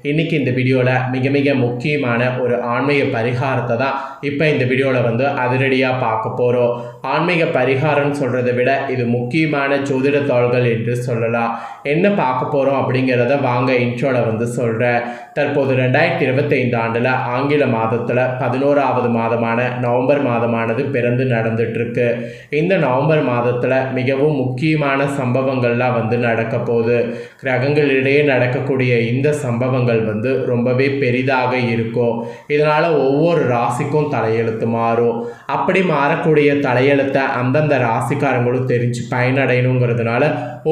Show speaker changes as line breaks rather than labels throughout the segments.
இன்றைக்கி இந்த வீடியோவில் மிக மிக முக்கியமான ஒரு ஆன்மீக பரிகாரத்தை தான் இப்போ இந்த வீடியோவில் வந்து அதிரடியாக பார்க்க போகிறோம். ஆன்மீக பரிகாரம்னு சொல்கிறத விட இது முக்கியமான ஜோதிட தாள்கள் என்று சொல்லலாம். என்ன பார்க்க போகிறோம் அப்படிங்கிறத வாங்க இன்ட்ரோவில் வந்து சொல்கிறேன். தற்போது 2025 ஆண்டில் ஆங்கில மாதத்தில் 11வது மாதமான நவம்பர் மாதமானது பிறந்து நடந்துட்டுருக்கு. இந்த நவம்பர் மாதத்தில் மிகவும் முக்கியமான சம்பவங்கள்லாம் வந்து நடக்க போகுது. கிரகங்களிடையே நடக்கக்கூடிய இந்த சம்பவங்கள் வந்து ரொம்பவே பெரிதாக இருக்கும். இதனால் ஒவ்வொரு ராசிக்கும் தலையெழுத்து மாறும். அப்படி மாறக்கூடிய தலையெழுத்தை அந்தந்த ராசிக்காரங்களும் தெரிஞ்சு பயனடையணுங்கிறதுனால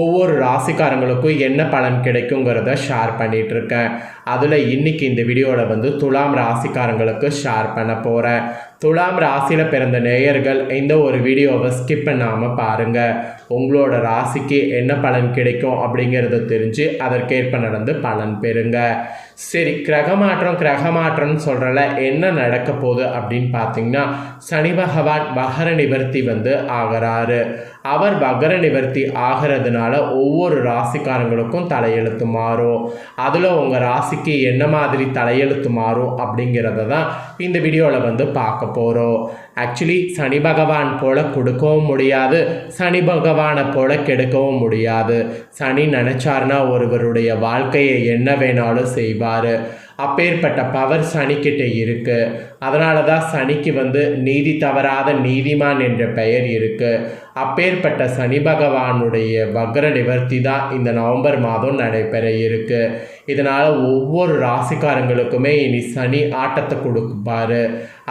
ஒவ்வொரு ராசிக்காரங்களுக்கும் என்ன பலன் கிடைக்குங்கிறத ஷேர் பண்ணிகிட்டு இருக்கேன். அதில் இன்றைக்கி இந்த வீடியோவில் வந்து துலாம் ராசிக்காரங்களுக்கு ஷேர் பண்ண போகிறேன். துலாம் ராசியில் பிறந்த நேயர்கள் இந்த ஒரு வீடியோவை ஸ்கிப் பண்ணாமல் பாருங்கள். உங்களோட ராசிக்கு என்ன பலன் கிடைக்கும் அப்படிங்கிறத தெரிஞ்சு அதற்கேற்ப நடந்து பலன் பெறுங்க. சரி, கிரகமாற்றம்னு சொல்கிறல என்ன நடக்க போகுது அப்படின்னு பார்த்தீங்கன்னா, சனி பகவான் வகர நிவர்த்தி வந்து ஆகிறாரு. அவர் வகர நிவர்த்தி ஆகிறதுனால ஒவ்வொரு ராசிக்காரங்களுக்கும் தலையெழுத்து மாறும். அதில் உங்கள் ராசிக்கு என்ன மாதிரி தலையெழுத்து மாறும் அப்படிங்கிறத தான் இந்த வீடியோவில் வந்து பார்க்க போகிறோம். ஆக்சுவலி சனி பகவான் போல கொடுக்கவும் முடியாது, சனி பகவானை போல கெடுக்கவும் முடியாது. சனி நினச்சார்னா ஒருவருடைய வாழ்க்கையை என்ன வேணாலும் செய்வார். அப்பேற்பட்ட பவர் சனிக்கிட்ட இருக்குது. அதனால தான் சனிக்கு வந்து நீதி தவறாத நீதிமான் என்ற பெயர் இருக்குது. அப்பேற்பட்ட சனி பகவானுடைய வக்ர நிவர்த்தி தான் இந்த நவம்பர் மாதம் நடைபெற இருக்குது. இதனால் ஒவ்வொரு ராசிக்காரங்களுக்குமே இனி சனி ஆட்டத்தை கொடுப்பாரு.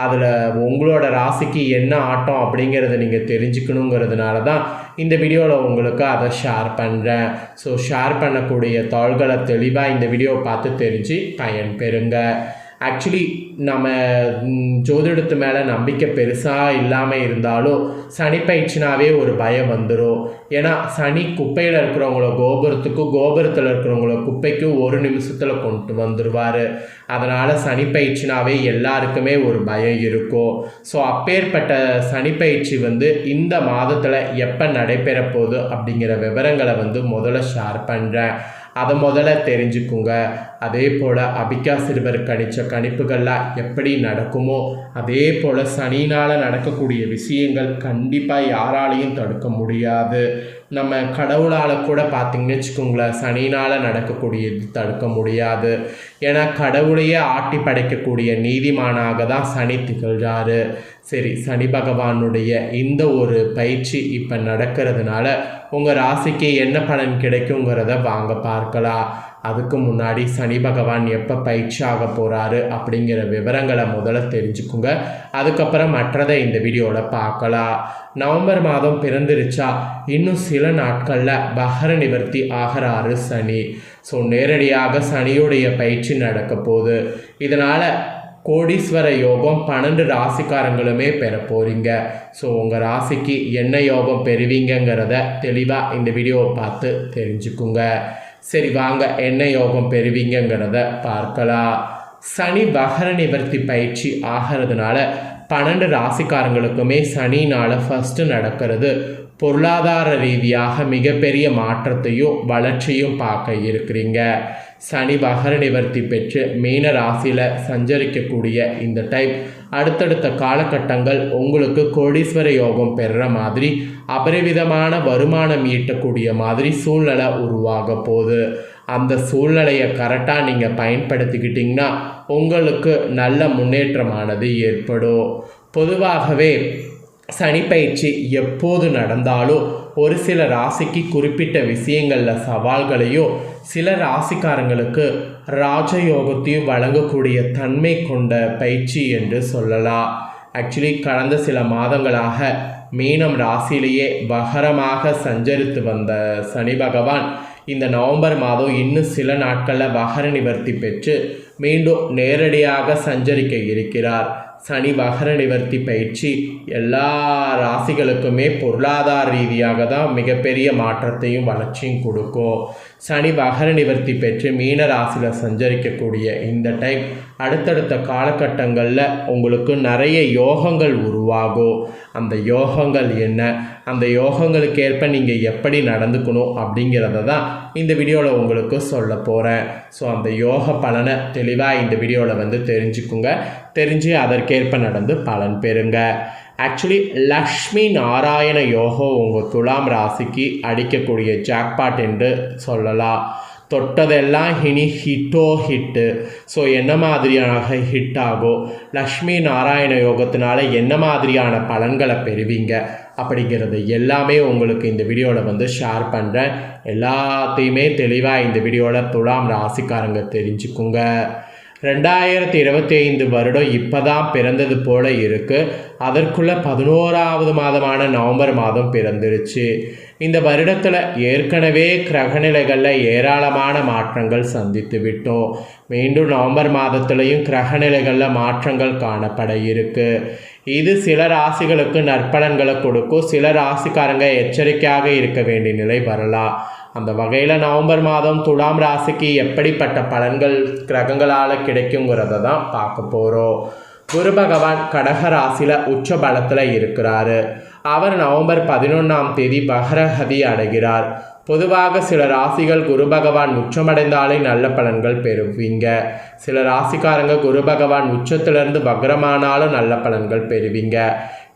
அதில் உங்களோட ராசிக்கு என்ன ஆட்டம் அப்படிங்கிறத நீங்கள் தெரிஞ்சுக்கணுங்கிறதுனால தான் இந்த வீடியோவில் உங்களுக்கு அதை ஷேர் பண்ணுறேன். ஸோ ஷேர் பண்ணக்கூடிய தாள்களை தெளிவாக இந்த வீடியோவை பார்த்து தெரிஞ்சு பயன் பெறுங்க. ஆக்சுவலி நம்ம ஜோதிடத்து மேலே நம்பிக்கை பெருசாக இல்லாமல் இருந்தாலும் சனி பயிற்சினாவே ஒரு பயம் வந்துடும். ஏன்னா சனி குப்பையில் இருக்கிறவங்கள கோபுரத்துக்கும், கோபுரத்தில் இருக்கிறவங்கள குப்பைக்கும் ஒரு நிமிஷத்தில் கொண்டு வந்துடுவார். அதனால் சனி பயிற்சினாவே எல்லாருக்குமே ஒரு பயம் இருக்கும். ஸோ அப்பேற்பட்ட சனி பயிற்சி வந்து இந்த மாதத்தில் எப்போ நடைபெற போகுது அப்படிங்கிற விவரங்களை வந்து முதல்ல ஷேர் பண்ணுறேன். அதை முதல்ல தெரிஞ்சுக்குங்க. அதே போல் அபிகா சிறுவர் கணித்த கணிப்புகள்லாம் எப்படி நடக்குமோ அதே போல் சனினால் நடக்கக்கூடிய விஷயங்கள் கண்டிப்பாக யாராலையும் தடுக்க முடியாது. நம்ம கடவுளால் கூட பார்த்திங்கன்னு வச்சுக்கோங்களேன், சனினால் நடக்கக்கூடியது தடுக்க முடியாது. ஏன்னா கடவுளையே ஆட்டி படைக்கக்கூடிய நீதிமானாக தான் சனி திகழ்கிறாரு. சரி, சனி பகவானுடைய இந்த ஒரு பயிற்சி இப்போ நடக்கிறதுனால உங்கள் ராசிக்கு என்ன பலன் கிடைக்குங்கிறத வாங்க பார்க்கலாம். அதுக்கு முன்னாடி சனி பகவான் எப்போ பயிற்சி ஆக போகிறாரு அப்படிங்கிற விவரங்களை முதல்ல தெரிஞ்சுக்குங்க. அதுக்கப்புறம் மற்றதை இந்த வீடியோவில் பார்க்கலாம். நவம்பர் மாதம் பிறந்துருச்சா இன்னும் சில நாட்களில் வகர நிவர்த்தி ஆகிறாரு சனி. ஸோ நேரடியாக சனியுடைய பயிற்சி நடக்க போகுது. இதனால் கோடீஸ்வர யோகம் 12 ராசிக்காரங்களுமே பெற போகிறீங்க. ஸோ உங்கள் ராசிக்கு என்ன யோகம் பெறுவீங்கிறத தெளிவாக இந்த வீடியோவை பார்த்து தெரிஞ்சுக்குங்க. சரி வாங்க, என்ன யோகம் பெறுவீங்கிறத பார்க்கலாம். சனி வகர நிவர்த்தி பயிற்சி ஆகிறதுனால 12 ராசிக்காரங்களுக்குமே சனினால் ஃபஸ்ட்டு நடக்கிறது பொருளாதார ரீதியாக மிகப்பெரிய மாற்றத்தையும் வளர்ச்சியும் பார்க்க இருக்கிறீங்க. சனி வகர நிவர்த்தி பெற்று மீன ராசியில் சஞ்சரிக்கக்கூடிய இந்த டைம் அடுத்தடுத்த காலகட்டங்கள் உங்களுக்கு கோடீஸ்வர யோகம் பெறுற மாதிரி அபரிவிதமான வருமானம் ஈட்டக்கூடிய மாதிரி சூழ்நிலை உருவாக போகுது. அந்த சூழ்நிலையை கரெக்டாக நீங்கள் பயன்படுத்திக்கிட்டிங்கன்னா உங்களுக்கு நல்ல முன்னேற்றமானது ஏற்படும். பொதுவாகவே சனி பயிற்சி எப்போது நடந்தாலும் ஒரு சில ராசிக்கு குறிப்பிட்ட விஷயங்களில் சவால்களையும் சில ராசிக்காரங்களுக்கு ராஜயோகத்தையும் வழங்கக்கூடிய தன்மை கொண்ட பயிற்சி என்று சொல்லலாம். ஆக்சுவலி கடந்த சில மாதங்களாக மீனம் ராசியிலேயே வகரமாக சஞ்சரித்து வந்த சனி பகவான் இந்த நவம்பர் மாதம் இன்னும் சில நாட்களில் வகர நிவர்த்தி பெற்று மீண்டும் நேரடியாக சஞ்சரிக்க இருக்கிறார். சனி வகர நிவர்த்தி பயிற்சி எல்லா ராசிகளுக்குமே பொருளாதார ரீதியாக தான் மிகப்பெரிய மாற்றத்தையும் வளர்ச்சியும் கொடுக்கும். சனி வகர நிவர்த்தி பெற்று மீன ராசியில் சஞ்சரிக்கக்கூடிய இந்த டைம் அடுத்தடுத்த காலகட்டங்களில் உங்களுக்கு நிறைய யோகங்கள் உருவாகும். உருவாகும். அந்த யோகங்கள் என்ன, அந்த யோகங்களுக்கு ஏற்ப நீங்கள் எப்படி நடந்துக்கணும் அப்படிங்கிறத தான் இந்த வீடியோவில் உங்களுக்கு சொல்ல போகிறேன். ஸோ அந்த யோக பலனை தெளிவாக இந்த வீடியோவில் தெரிஞ்சுக்குங்க. தெரிஞ்சு அதற்கேற்ப நடந்து பலன் பெறுங்க. ஆக்சுவலி லக்ஷ்மி நாராயண யோகம் உங்கள் துலாம் ராசிக்கு அடிக்கக்கூடிய ஜாக்பாட் என்று சொல்லலாம். தொட்டதெல்லாம் இனி ஹிட்டு. ஸோ என்ன மாதிரியான ஹிட் ஆகும், லக்ஷ்மி நாராயண யோகத்தினால என்ன மாதிரியான பலன்களை பெறுவீங்க அப்படிங்கிறது எல்லாமே உங்களுக்கு இந்த வீடியோவில் ஷேர் பண்ணுறேன். எல்லாத்தையுமே தெளிவாக இந்த வீடியோவில் துலாம் ராசிக்காரங்க தெரிஞ்சுக்குங்க. 2025 வருடம் இப்போ தான் பிறந்தது போல் இருக்குது. அதற்குள்ளே 11வது மாதமான நவம்பர் மாதம் பிறந்துருச்சு. இந்த வருடத்தில் ஏற்கனவே கிரகநிலைகளில் ஏராளமான மாற்றங்கள் சந்தித்து விட்டோம். மீண்டும் நவம்பர் மாதத்துலேயும் கிரகநிலைகளில் மாற்றங்கள் காணப்பட இருக்குது. இது சில ராசிகளுக்கு நற்பலன்களை கொடுக்கும். சில ராசிக்காரங்க எச்சரிக்கையாக இருக்க வேண்டிய நிலை வரலாம். அந்த வகையில் நவம்பர் மாதம் துலாம் ராசிக்கு எப்படிப்பட்ட பலன்கள் கிரகங்களால் கிடைக்குங்கிறத தான் பார்க்க போகிறோம். குரு பகவான் கடக ராசியில் உச்ச பலத்தில் இருக்கிறாரு. அவர் நவம்பர் 11ஆம் தேதி வக்ரகதி அடைகிறார். பொதுவாக சில ராசிகள் குரு பகவான் உச்சமடைந்தாலே நல்ல பலன்கள் பெறுவீங்க. சில ராசிக்காரங்க குரு பகவான் உச்சத்திலிருந்து வக்ரமானாலும் நல்ல பலன்கள் பெறுவீங்க.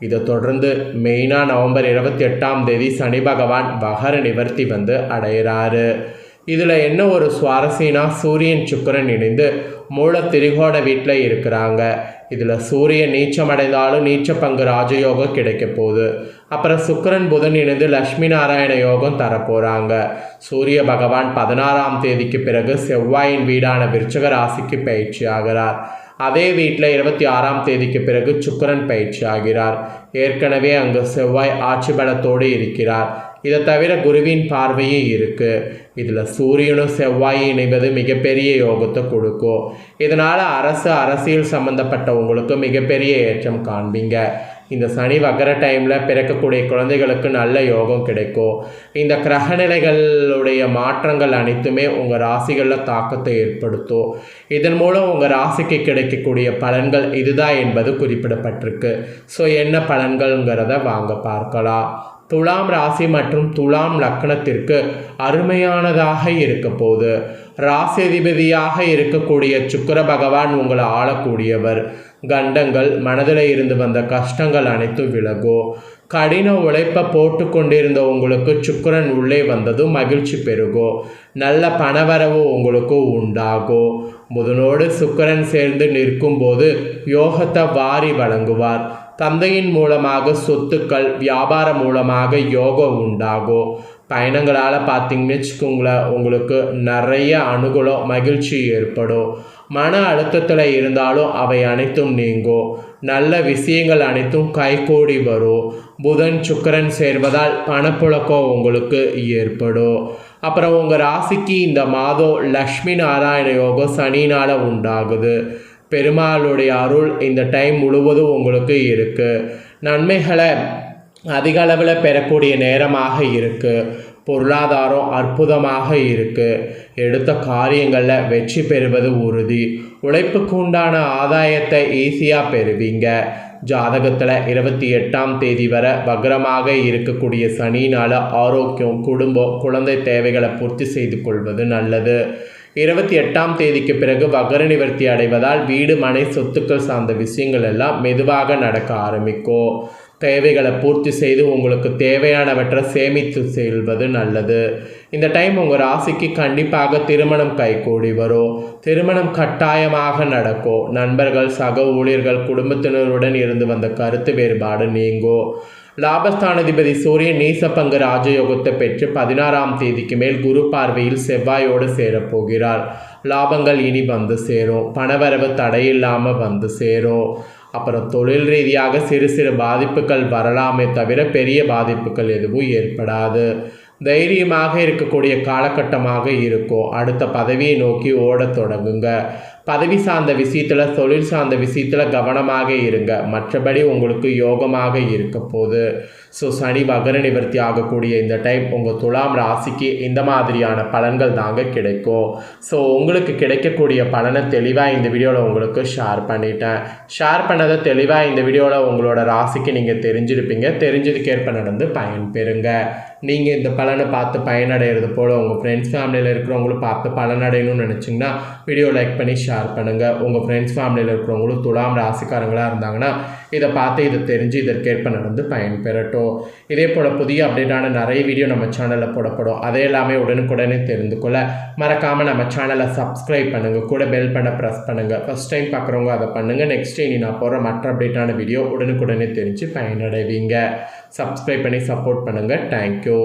இதை தொடர்ந்து மெயினாக நவம்பர் 28ஆம் தேதி சனி பகவான் வக்ர நிவர்த்தி அடைகிறாரு. இதில் என்ன ஒரு சுவாரஸ்யம்னா, சூரியன் சுக்கிரன் இணைந்து மூல திரிகோண வீட்டில் இருக்கிறாங்க. இதில் சூரியன் நீச்சமடைந்தாலும் நீச்ச பங்கு ராஜயோகம் கிடைக்க போகுது. அப்புறம் சுக்கிரன் புதன் இணைந்து லக்ஷ்மி நாராயண யோகம் தரப்போகிறாங்க. சூரிய பகவான் 16ஆம் தேதிக்கு பிறகு செவ்வாயின் வீடான விருச்சிக ராசிக்கு பயிற்சி ஆகிறார். அதே வீட்டில் 26ஆம் தேதிக்கு பிறகு சுக்கிரன் பயிற்சி ஆகிறார். ஏற்கனவே அங்கு செவ்வாய் ஆட்சி பலத்தோடு இருக்கிறார். இதை தவிர குருவின் பார்வையும் இருக்குது. இதில் சூரியனும் செவ்வாயும் இணைவது மிகப்பெரிய யோகத்தை கொடுக்கும். இதனால் அரசியல் சம்மந்தப்பட்டவங்களுக்கு மிகப்பெரிய ஏற்றம் காண்பீங்க. இந்த சனி வக்ர டைமில் பிறக்கக்கூடிய குழந்தைகளுக்கு நல்ல யோகம் கிடைக்கும். இந்த கிரகநிலைகளுடைய மாற்றங்கள் அனைத்துமே உங்கள் ராசிகளில் தாக்கத்தை ஏற்படுத்தும். இதன் மூலம் உங்கள் ராசிக்கு கிடைக்கக்கூடிய பலன்கள் இதுதான் என்பது குறிப்பிடப்பட்டிருக்கு. ஸோ என்ன பலன்கள்ங்கிறத வாங்க பார்க்கலாம். துலாம் ராசி மற்றும் துலாம் லக்னத்திற்கு அருமையானதாக இருக்க போது. ராசி அதிபதியாக இருக்கக்கூடிய சுக்கிர பகவான் உங்களை ஆளக்கூடியவர். கண்டங்கள், மனதில் இருந்து வந்த கஷ்டங்கள் அனைத்தும் விலகும். கடின உழைப்பை போட்டு கொண்டிருந்த உங்களுக்கு சுக்கிரன் உள்ளே வந்ததும் மகிழ்ச்சி பெருகும். நல்ல பணவரவு உங்களுக்கு உண்டாகும். புதனோடு சுக்கிரன் சேர்ந்து நிற்கும் போது யோகத்தை வாரி வழங்குவார். தந்தையின் மூலமாக சொத்துக்கள், வியாபாரம் மூலமாக யோகம் உண்டாகும். பயணங்களால் பார்த்தீங்கன்னு வச்சுக்கோங்களேன், உங்களுக்கு நிறைய அனுகூலம், மகிழ்ச்சி ஏற்படும். மன அழுத்தத்தில் இருந்தாலும் அவை அனைத்தும் நீங்கும். நல்ல விஷயங்கள் அனைத்தும் கைகூடி வரும். புதன் சுக்கிரன் சேர்வதால் பணப்புழக்கம் உங்களுக்கு ஏற்படும். அப்புறம் உங்கள் ராசிக்கு இந்த மாதம் லக்ஷ்மி நாராயண யோகம் சனினால் உண்டாகுது. பெருமாளுடைய அருள் இந்த டைம் முழுவதும் உங்களுக்கு இருக்குது. நன்மைகளை அதிக அளவில் பெறக்கூடிய நேரமாக இருக்குது. பொருளாதாரம் அற்புதமாக இருக்குது. எடுத்த காரியங்களில் வெற்றி பெறுவது உறுதி. உழைப்புக்கு உண்டான ஆதாயத்தை ஈஸியாக பெறுவீங்க. ஜாதகத்தில் 28ஆம் தேதி வரை வக்ரமாக இருக்கக்கூடிய சனினால் ஆரோக்கியம், குடும்பம், குழந்தை தேவைகளை பூர்த்தி செய்து கொள்வது நல்லது. 28ஆம் தேதிக்கு பிறகு வக்ர நிவர்த்தி அடைவதால் வீடு, மனை, சொத்துக்கள் சார்ந்த விஷயங்கள் எல்லாம் மெதுவாக நடக்க ஆரம்பிக்கும். தேவைகளை பூர்த்தி செய்து உங்களுக்கு தேவையானவற்றை சேமித்து செல்வது நல்லது. இந்த டைம் உங்கள் ராசிக்கு கண்டிப்பாக திருமணம் கைகூடி வரும். திருமணம் கட்டாயமாக நடக்கும். நண்பர்கள், சக ஊழியர்கள், குடும்பத்தினருடன் இருந்து வந்த கருத்து வேறுபாடு நீங்கும். லாபஸ்தானாதிபதி சூரியன் நீசப்பங்கு ராஜயோகத்தை பெற்று 16ஆம் தேதிக்கு மேல் குரு பார்வையில் செவ்வாயோடு சேரப்போகிறார். லாபங்கள் இனி வந்து சேரும். பணவரவு தடையில்லாமல் வந்து சேரும். அப்புறம் தொழில் ரீதியாக சிறு சிறு பாதிப்புகள் வரலாமே தவிர பெரிய பாதிப்புகள் எதுவும் ஏற்படாது. தைரியமாக இருக்கக்கூடிய காலகட்டமாக இருக்கும். அடுத்த பதவியை நோக்கி ஓடத் தொடங்குங்க. பதவி சார்ந்த விஷயத்தில், தொழில் சார்ந்த விஷயத்தில் கவனமாக இருங்க. மற்றபடி உங்களுக்கு யோகமாக இருக்க போகுது. ஸோ சனி வகர நிவர்த்தி ஆகக்கூடிய இந்த டைம் உங்கள் துலாம் ராசிக்கு இந்த மாதிரியான பலன்கள் தாங்க கிடைக்கும். ஸோ உங்களுக்கு கிடைக்கக்கூடிய பலனை தெளிவாக இந்த வீடியோவில் உங்களுக்கு ஷேர் பண்ணிட்டேன். ஷேர் பண்ணதை தெளிவாக இந்த வீடியோவில் உங்களோட ராசிக்கு நீங்கள் தெரிஞ்சிருப்பீங்க. தெரிஞ்சதுக்கேற்ப நடந்து பயன்பெறுங்க. நீங்கள் இந்த பலனை பார்த்து பயனடைகிறது போல் உங்கள் ஃப்ரெண்ட்ஸ் ஃபேமிலியில் இருக்கிறவங்களும் பார்த்து பலனடையணும்னு நினச்சிங்கன்னா வீடியோ லைக் பண்ணி ஷேர் பண்ணுங்கள். உங்கள் ஃப்ரெண்ட்ஸ் ஃபேமிலியில் இருக்கிறவங்களும் துலாம் ராசிக்காரங்களாக இருந்தாங்கன்னா இதை பார்த்து இதை தெரிஞ்சு இதற்கேற்ப நடந்து பயன்பெறட்டும். இதே போல் புதிய அப்டேட்டான நிறைய வீடியோ நம்ம சேனலில் போடப்படும். அதே எல்லாமே உடனுக்குடனே தெரிந்து கொள்ள மறக்காமல் நம்ம சேனலை சப்ஸ்கிரைப் பண்ணுங்கள். கூட பெல் பண்ண ப்ரெஸ் பண்ணுங்கள். ஃபஸ்ட் டைம் பார்க்குறவங்க அதை பண்ணுங்கள். நெக்ஸ்ட் இனி நான் போகிற மற்ற அப்டேட்டான வீடியோ உடனுக்குடனே தெரிஞ்சு பயனடைவீங்க. சப்ஸ்கிரைப் பண்ணி சப்போர்ட் பண்ணுங்கள். தேங்க்யூ.